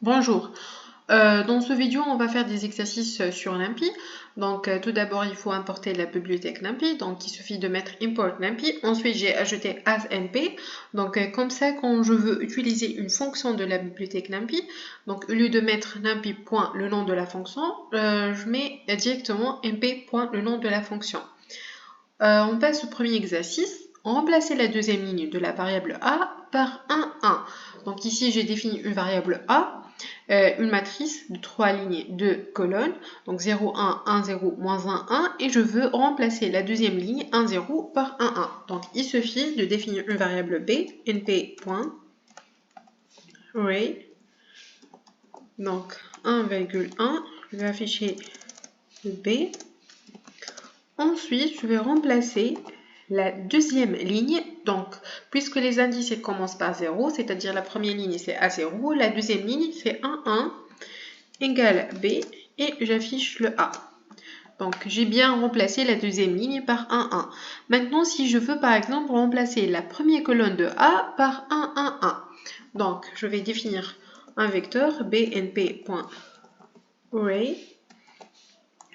Bonjour, dans ce vidéo on va faire des exercices sur NumPy. Donc tout d'abord il faut importer la bibliothèque NumPy, donc il suffit de mettre import NumPy. Ensuite j'ai ajouté asNP, donc comme ça quand je veux utiliser une fonction de la bibliothèque NumPy, donc au lieu de mettre NumPy point le nom de la fonction, je mets directement np point le nom de la fonction. On passe au premier exercice. On remplace la deuxième ligne de la variable a par 1, 1. Donc ici j'ai défini une variable a, une matrice de 3 lignes, 2 colonnes, donc 0, 1, 1, 0, moins 1, 1, et je veux remplacer la deuxième ligne 1, 0 par 1, 1. Donc il suffit de définir une variable b, np.array, donc 1,1, je vais afficher le b. Ensuite, je vais remplacer la deuxième ligne, donc puisque les indices commencent par 0, c'est-à-dire la première ligne c'est A0, la deuxième ligne c'est 1, 1, égale B, et j'affiche le A. Donc j'ai bien remplacé la deuxième ligne par 1, 1. Maintenant, si je veux par exemple remplacer la première colonne de A par 1, 1, 1, donc je vais définir un vecteur bnp.array,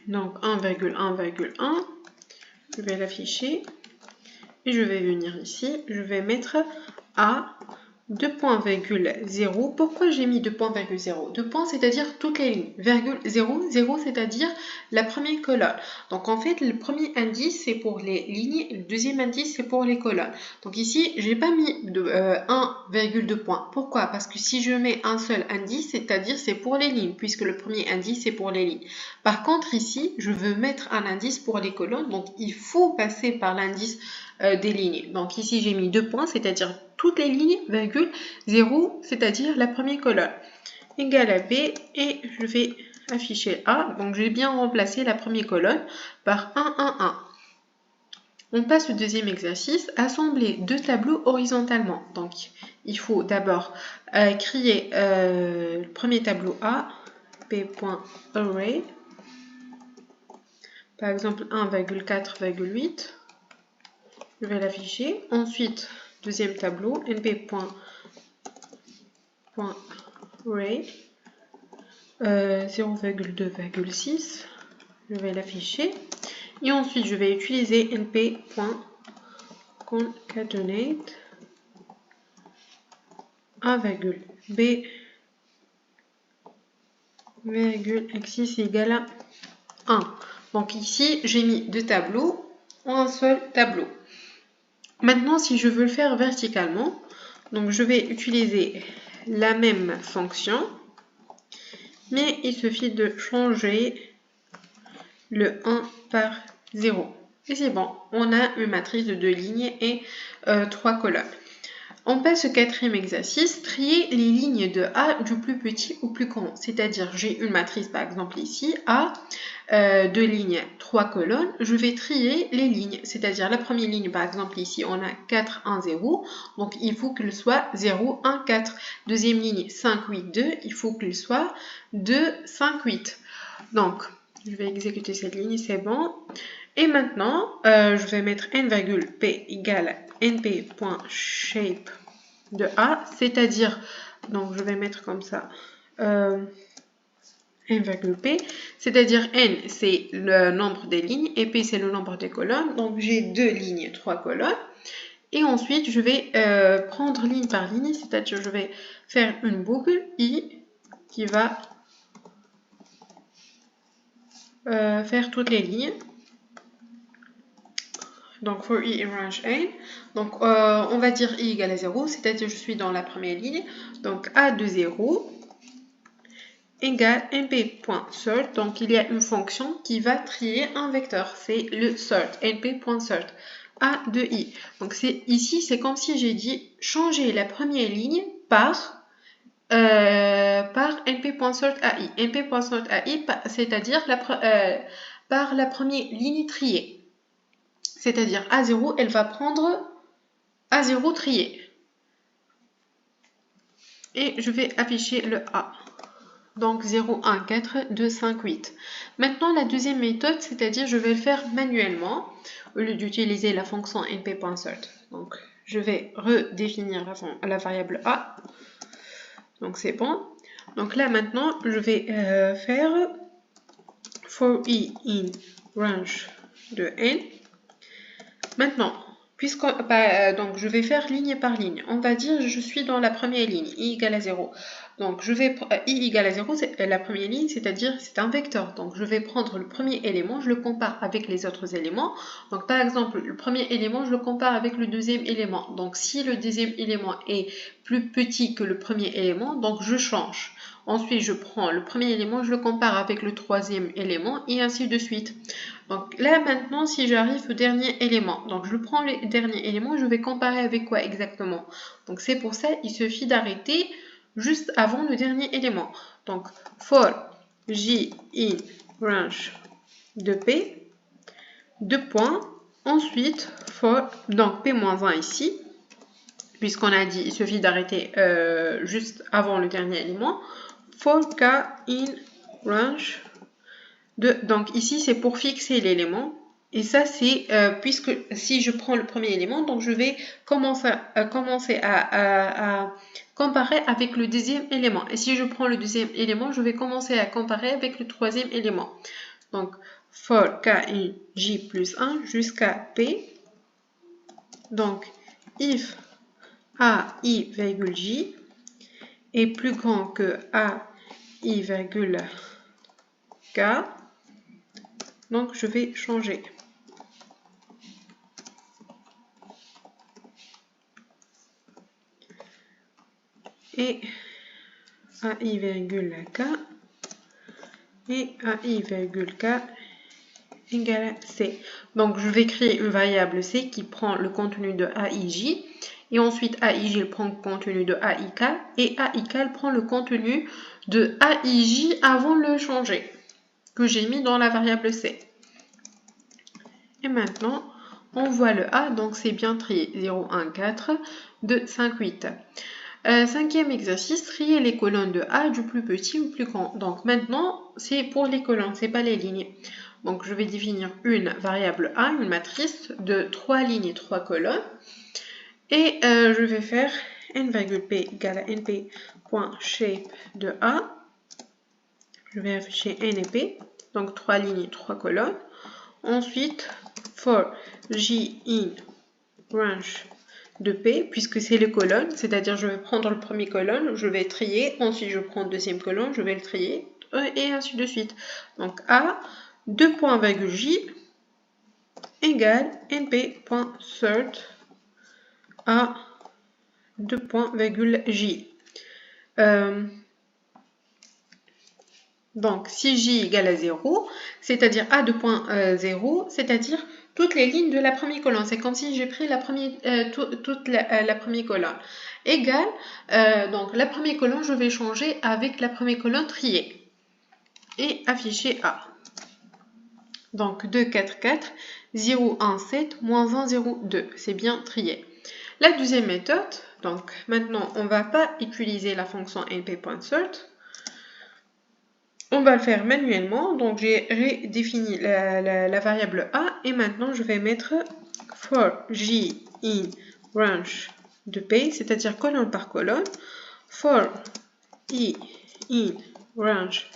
donc 1,1,1, je vais l'afficher. Et je vais venir ici, je vais mettre A 2.0. Pourquoi j'ai mis 2.0? 2 points, c'est-à-dire toutes les lignes. Virgule 0, 0, c'est-à-dire la première colonne. Donc en fait, le premier indice, c'est pour les lignes, le deuxième indice, c'est pour les colonnes. Donc ici, je n'ai pas mis 1,2 points. Pourquoi? Parce que si je mets un seul indice, c'est-à-dire c'est pour les lignes, puisque le premier indice, c'est pour les lignes. Par contre, ici, je veux mettre un indice pour les colonnes, donc il faut passer par l'indice des lignes. Donc ici, j'ai mis 2 points, c'est-à-dire toutes les lignes, virgule, 0, c'est-à-dire la première colonne, égale à B, et je vais afficher A. Donc j'ai bien remplacé la première colonne par 1, 1, 1. On passe au deuxième exercice, assembler deux tableaux horizontalement. Donc il faut d'abord créer le premier tableau A, p.array, par exemple 1,4,8. Je vais l'afficher. Ensuite, deuxième tableau, np.array 0,2,6. Je vais l'afficher. Et ensuite, je vais utiliser np.concatenate 1,b,x6 égale à 1. Donc ici, j'ai mis deux tableaux en un seul tableau. Maintenant, si je veux le faire verticalement, donc je vais utiliser la même fonction, mais il suffit de changer le 1 par 0. Et c'est bon, on a une matrice de 2 lignes et 3 colonnes. On passe au quatrième exercice, trier les lignes de A du plus petit au plus grand. C'est-à-dire, j'ai une matrice par exemple ici, A, 2 lignes, 3 colonnes. Je vais trier les lignes, c'est-à-dire la première ligne par exemple ici, on a 4, 1, 0. Donc il faut qu'elle soit 0, 1, 4. Deuxième ligne, 5, 8, 2. Il faut qu'elle soit 2, 5, 8. Donc, je vais exécuter cette ligne, c'est bon. Et maintenant, je vais mettre n,p égale np.shape de A, c'est-à-dire, donc je vais mettre comme ça, n,p, c'est-à-dire n c'est le nombre des lignes et p c'est le nombre des colonnes. Donc j'ai 2 lignes, 3 colonnes. Et ensuite, je vais prendre ligne par ligne, c'est-à-dire je vais faire une boucle i qui va faire toutes les lignes. Donc, for i in range n. Donc, on va dire i égale à 0, c'est-à-dire je suis dans la première ligne. Donc, a de 0 égale np.sort. Donc, il y a une fonction qui va trier un vecteur. C'est le sort, np.sort. A de i. Donc, ici, c'est comme si j'ai dit changer la première ligne par np.sortAI. np.sortAI, c'est-à-dire par la première ligne triée. C'est-à-dire A0, elle va prendre A0 trié. Et je vais afficher le A. Donc 0, 1, 4, 2, 5, 8. Maintenant, la deuxième méthode, c'est-à-dire je vais le faire manuellement au lieu d'utiliser la fonction np.sort. Donc, je vais redéfinir la variable A. Donc, c'est bon. Donc là maintenant, je vais faire for i in range de n. Maintenant, donc je vais faire ligne par ligne. On va dire je suis dans la première ligne, i égale à 0. Donc je vais i égale à 0, c'est la première ligne, c'est-à-dire c'est un vecteur. Donc je vais prendre le premier élément, je le compare avec les autres éléments. Donc par exemple, le premier élément, je le compare avec le deuxième élément. Donc si le deuxième élément est plus petit que le premier élément, donc je change. Ensuite, je prends le premier élément, je le compare avec le troisième élément et ainsi de suite. Donc là maintenant, si j'arrive au dernier élément, donc je prends le dernier élément, je vais comparer avec quoi exactement? Donc c'est pour ça, il suffit d'arrêter juste avant le dernier élément. Donc for j in range de p, deux points, ensuite for, donc p-1 ici, puisqu'on a dit il suffit d'arrêter juste avant le dernier élément, for k in range de, donc ici c'est pour fixer l'élément, et ça c'est puisque si je prends le premier élément, donc je vais commencer à comparer avec le deuxième élément, et si je prends le deuxième élément, je vais commencer à comparer avec le troisième élément. Donc for k in j plus 1 jusqu'à p, donc if a i virgule j est plus grand que a i virgule k, donc je vais changer. Et AI virgule K et AI virgule K égale à C. Donc je vais créer une variable C qui prend le contenu de AIJ, et ensuite AIJ prend le contenu de AIK, et AIK prend le contenu de AIJ avant de le changer, que j'ai mis dans la variable C. Et maintenant, on voit le A, donc c'est bien trié, 0, 1, 4, 2, 5, 8. Cinquième exercice, trier les colonnes de A du plus petit au plus grand. Donc maintenant, c'est pour les colonnes, c'est pas les lignes. Donc je vais définir une variable A, une matrice de 3 lignes et 3 colonnes. Et je vais faire n,p égale à np.shape de A. Je vais afficher n et p, donc 3 lignes et 3 colonnes. Ensuite, for j in range de P, puisque c'est les colonnes, c'est-à-dire je vais prendre le premier colonne, je vais trier, ensuite je prends le deuxième colonne, je vais le trier, et ainsi de suite. Donc A, 2.J égale np.sort A 2.J. Donc si J égale à 0, c'est-à-dire A 2.0, c'est-à-dire toutes les lignes de la première colonne. C'est comme si j'ai pris la première, toute la première colonne. Égale, donc la première colonne, je vais changer avec la première colonne triée. Et afficher A. Donc 2, 4, 4, 0, 1, 7, moins 1, 0, 2. C'est bien trié. La deuxième méthode, donc maintenant on ne va pas utiliser la fonction np.sort. On va le faire manuellement, donc j'ai redéfini la variable A et maintenant je vais mettre for j in range de P, c'est-à-dire colonne par colonne, for i in range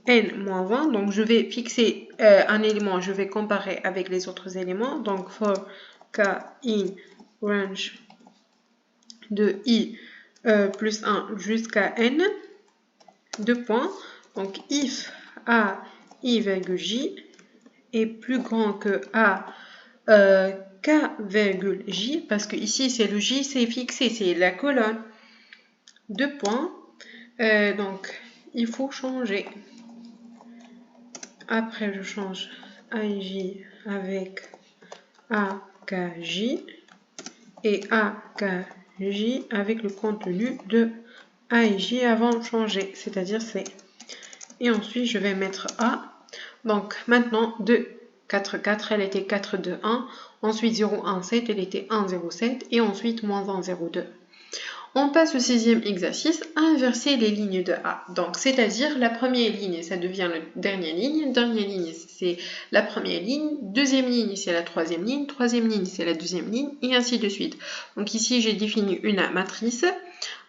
n-1, donc je vais fixer un élément, je vais comparer avec les autres éléments, donc for k in range de i plus 1 jusqu'à n, 2 points. Donc, if A I virgule J est plus grand que A K virgule J, parce que ici c'est le J, c'est fixé, c'est la colonne. 2 points. Donc, il faut changer. Après, je change AJ avec AKJ et AKJ avec le contenu de AJ avant de changer, c'est-à-dire c'est. Et ensuite, je vais mettre A. Donc, maintenant, 2, 4, 4, elle était 4, 2, 1. Ensuite, 0, 1, 7, elle était 1, 0, 7. Et ensuite, moins 1, 0, 2. On passe au sixième exercice, à inverser les lignes de A. Donc, c'est-à-dire, la première ligne, ça devient la dernière ligne. Dernière ligne, c'est la première ligne. Deuxième ligne, c'est la troisième ligne. Troisième ligne, c'est la deuxième ligne. Et ainsi de suite. Donc, ici, j'ai défini une matrice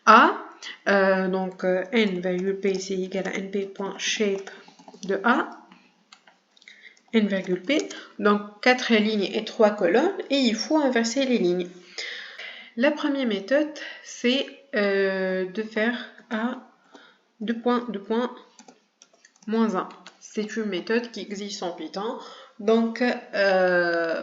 A Donc n virgule p c'est égal à np.shape de A. N virgule p. Donc 4 lignes et 3 colonnes. Et il faut inverser les lignes. La première méthode, c'est de faire A 2 points, moins 1. C'est une méthode qui existe en Python. Donc,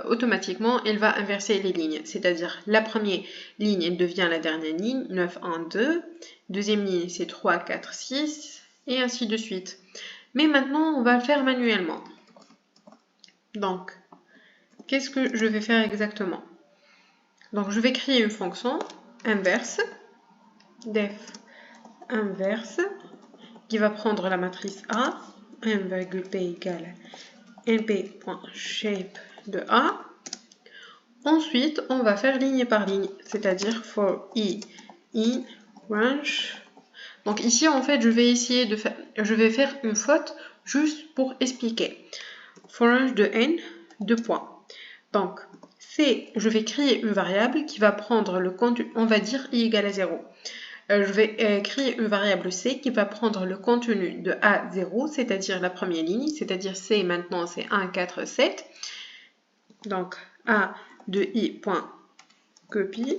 automatiquement, elle va inverser les lignes. C'est-à-dire, la première ligne, elle devient la dernière ligne, 9, 1, 2. Deuxième ligne, c'est 3, 4, 6, et ainsi de suite. Mais maintenant, on va le faire manuellement. Donc, qu'est-ce que je vais faire exactement? Donc, je vais créer une fonction inverse, def inverse, qui va prendre la matrice A, n,p égale np.shape de A. Ensuite, on va faire ligne par ligne, c'est-à-dire for i in range. Donc ici, en fait, je vais essayer de faire, je vais faire une faute juste pour expliquer. For range de n, 2 points. Donc, je vais créer une variable qui va prendre le contenu, on va dire i égale à 0. Je vais créer une variable c qui va prendre le contenu de A0, c'est-à-dire la première ligne, c'est-à-dire c maintenant c'est 1, 4, 7. Donc A de i.copy.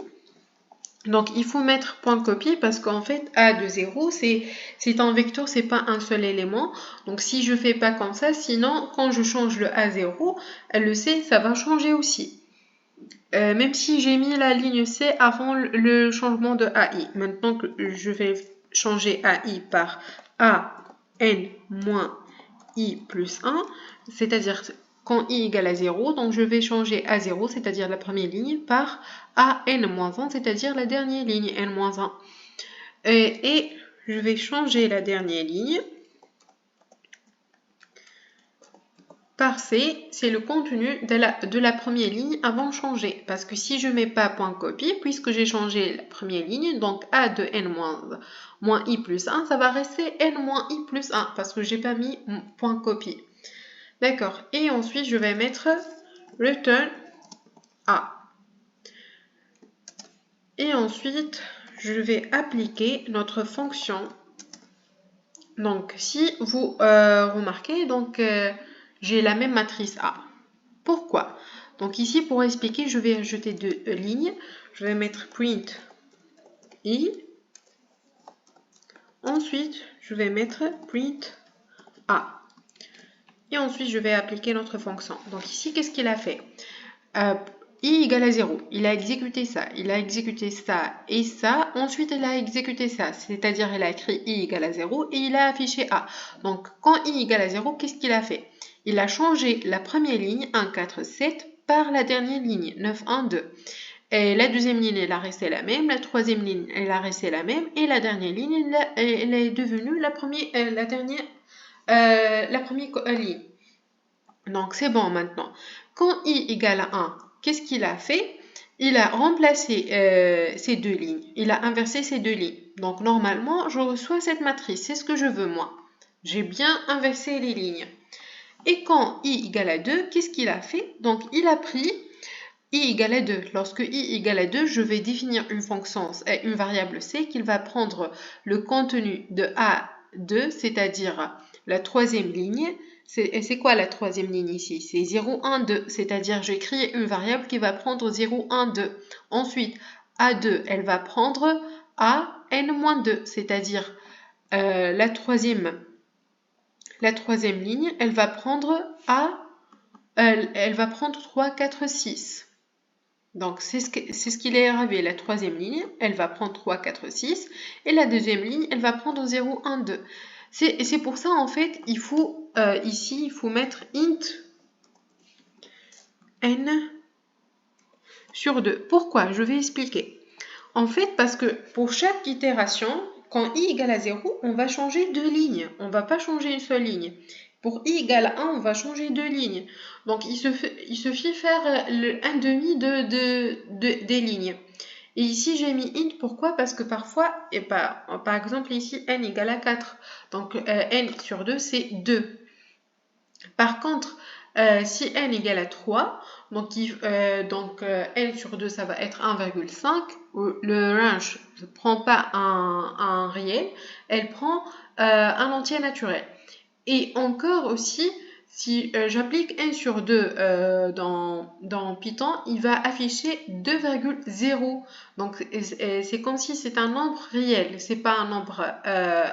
Donc il faut mettre point copie parce qu'en fait A de 0 c'est un vecteur, c'est pas un seul élément. Donc si je fais pas comme ça, sinon quand je change le A0, le C ça va changer aussi. Même si j'ai mis la ligne C avant le changement de AI. Maintenant que je vais changer AI par AN moins I plus 1, c'est-à-dire quand I égale à 0, donc je vais changer à 0, c'est-à-dire la première ligne, par AN moins 1, c'est-à-dire la dernière ligne, N moins 1. Et je vais changer la dernière ligne par C, c'est le contenu de la première ligne avant de changer. Parce que si je ne mets pas point copie, puisque j'ai changé la première ligne, donc A de n moins I plus 1, ça va rester n moins I plus 1, parce que je n'ai pas mis point copie. D'accord. Et ensuite, je vais mettre return A. Et ensuite, je vais appliquer notre fonction. Donc, si vous remarquez, donc... j'ai la même matrice A. Pourquoi? Donc ici, pour expliquer, je vais ajouter deux lignes. Je vais mettre print i. Ensuite, je vais mettre print a. Et ensuite, je vais appliquer notre fonction. Donc ici, qu'est-ce qu'il a fait? I égale à 0. Il a exécuté ça. Il a exécuté ça et ça. Ensuite, il a exécuté ça. C'est-à-dire, il a écrit i égale à 0 et il a affiché a. Donc, quand i égale à 0, qu'est-ce qu'il a fait? Il a changé la première ligne, 1, 4, 7, par la dernière ligne, 9, 1, 2. Et la deuxième ligne, elle a resté la même. La troisième ligne, elle a resté la même. Et la dernière ligne, elle est devenue la première ligne. Donc, c'est bon maintenant. Quand i égale à 1, qu'est-ce qu'il a fait? Il a remplacé ces deux lignes. Il a inversé ces deux lignes. Donc, normalement, je reçois cette matrice. C'est ce que je veux, moi. J'ai bien inversé les lignes. Et quand i égale à 2, qu'est-ce qu'il a fait? Donc, il a pris i égale à 2. Lorsque i égale à 2, je vais définir une fonction, une variable c, qui va prendre le contenu de A2, c'est-à-dire la troisième ligne. C'est quoi la troisième ligne ici? C'est 0, 1, 2. C'est-à-dire, j'ai créé une variable qui va prendre 0, 1, 2. Ensuite, A2, elle va prendre A, n-2. C'est-à-dire, la troisième ligne, elle va prendre elle va prendre 3, 4, 6. Donc, c'est ce qu'il est arrivé. La troisième ligne, elle va prendre 3, 4, 6. Et la deuxième ligne, elle va prendre 0, 1, 2. C'est pour ça, en fait, il faut, ici, il faut mettre int n sur 2. Pourquoi? Je vais expliquer. En fait, parce que pour chaque itération, quand i égale à 0, on va changer deux lignes. On ne va pas changer une seule ligne. Pour i égale à 1, on va changer deux lignes. Donc, il suffit faire un demi des lignes. Et ici, j'ai mis int. Pourquoi? Parce que parfois, par exemple, ici, n égale à 4. Donc, n sur 2, c'est 2. Par contre, si n égale à 3, donc, n sur 2, ça va être 1,5. Le range ne prend pas un réel, elle prend un entier naturel. Et encore aussi, si j'applique n sur 2 dans Python, il va afficher 2,0. Donc, c'est comme si c'est un nombre réel, c'est pas un nombre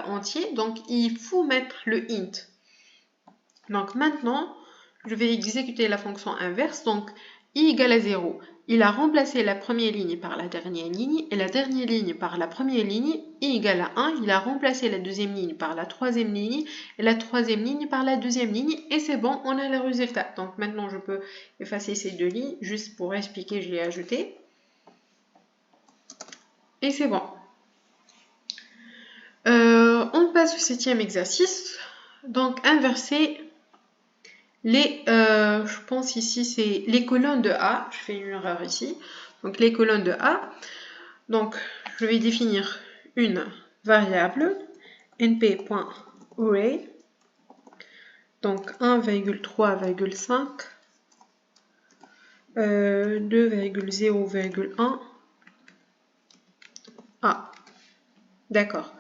entier. Donc, il faut mettre le int. Donc, maintenant, je vais exécuter la fonction inverse. Donc, i égale à 0. Il a remplacé la première ligne par la dernière ligne et la dernière ligne par la première ligne. I égale à 1. Il a remplacé la deuxième ligne par la troisième ligne et la troisième ligne par la deuxième ligne. Et c'est bon, on a le résultat. Donc maintenant, je peux effacer ces deux lignes juste pour expliquer, je l'ai ajouté. Et c'est bon. On passe au 7e exercice. Donc, inverser je pense ici, c'est les colonnes de A. Je fais une erreur ici. Donc, les colonnes de A. Donc, je vais définir une variable np.array. Donc, 1,3,5, 2,0,1 A. D'accord.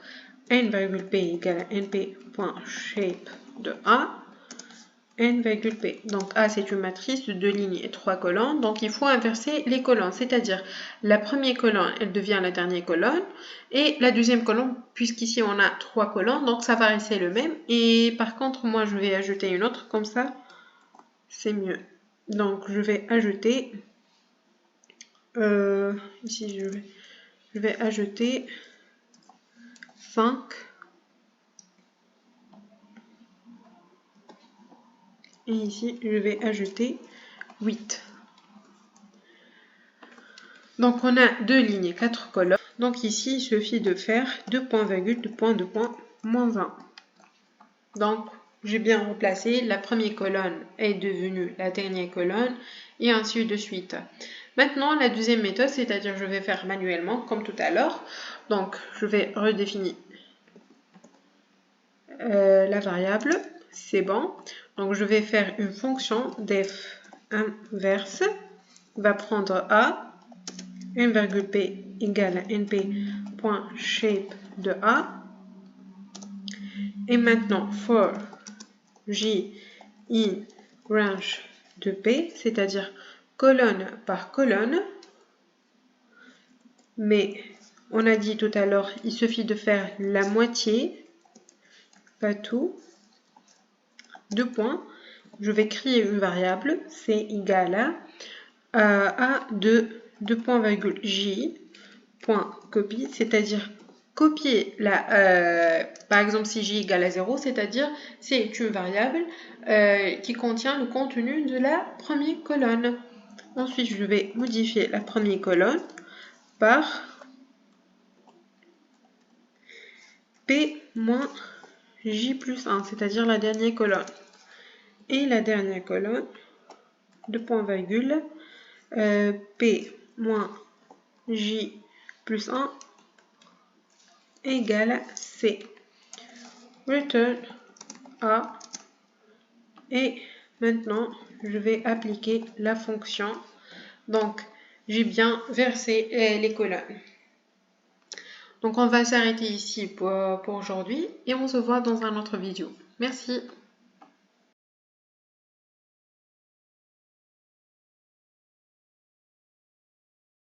n,p égale à np.shape de A. n,p. Donc A, c'est une matrice de 2 lignes et 3 colonnes. Donc il faut inverser les colonnes, c'est-à-dire la première colonne, elle devient la dernière colonne, et la deuxième colonne, puisqu'ici on a 3 colonnes, donc ça va rester le même. Et par contre, moi je vais ajouter une autre, comme ça, c'est mieux. Donc je vais ajouter, ici je vais ajouter 5. Et ici, je vais ajouter 8. Donc, on a 2 lignes et 4 colonnes. Donc, ici, il suffit de faire 2 points virgule, 2 points, 2 points, moins 1. Donc, j'ai bien remplacé. La première colonne est devenue la dernière colonne et ainsi de suite. Maintenant, la deuxième méthode, c'est-à-dire je vais faire manuellement, comme tout à l'heure. Donc, je vais redéfinir la variable. C'est bon. Donc, je vais faire une fonction def inverse. Va prendre A, n,p égale à np.shape de A. Et maintenant, for j in range de p, c'est-à-dire colonne par colonne. Mais on a dit tout à l'heure, il suffit de faire la moitié, pas tout. 2 points. Je vais créer une variable, c'est égal à 2 points virgule j point copie, c'est-à-dire copier par exemple si j égale à 0, c'est-à-dire c'est une variable qui contient le contenu de la première colonne. Ensuite, je vais modifier la première colonne par p moins j plus 1, c'est-à-dire la dernière colonne. Et la dernière colonne, 2 points virgule, p moins j plus 1 égale à c. Return A. Et maintenant, je vais appliquer la fonction. Donc, j'ai bien versé les colonnes. Donc, on va s'arrêter ici pour aujourd'hui et on se voit dans un autre vidéo. Merci.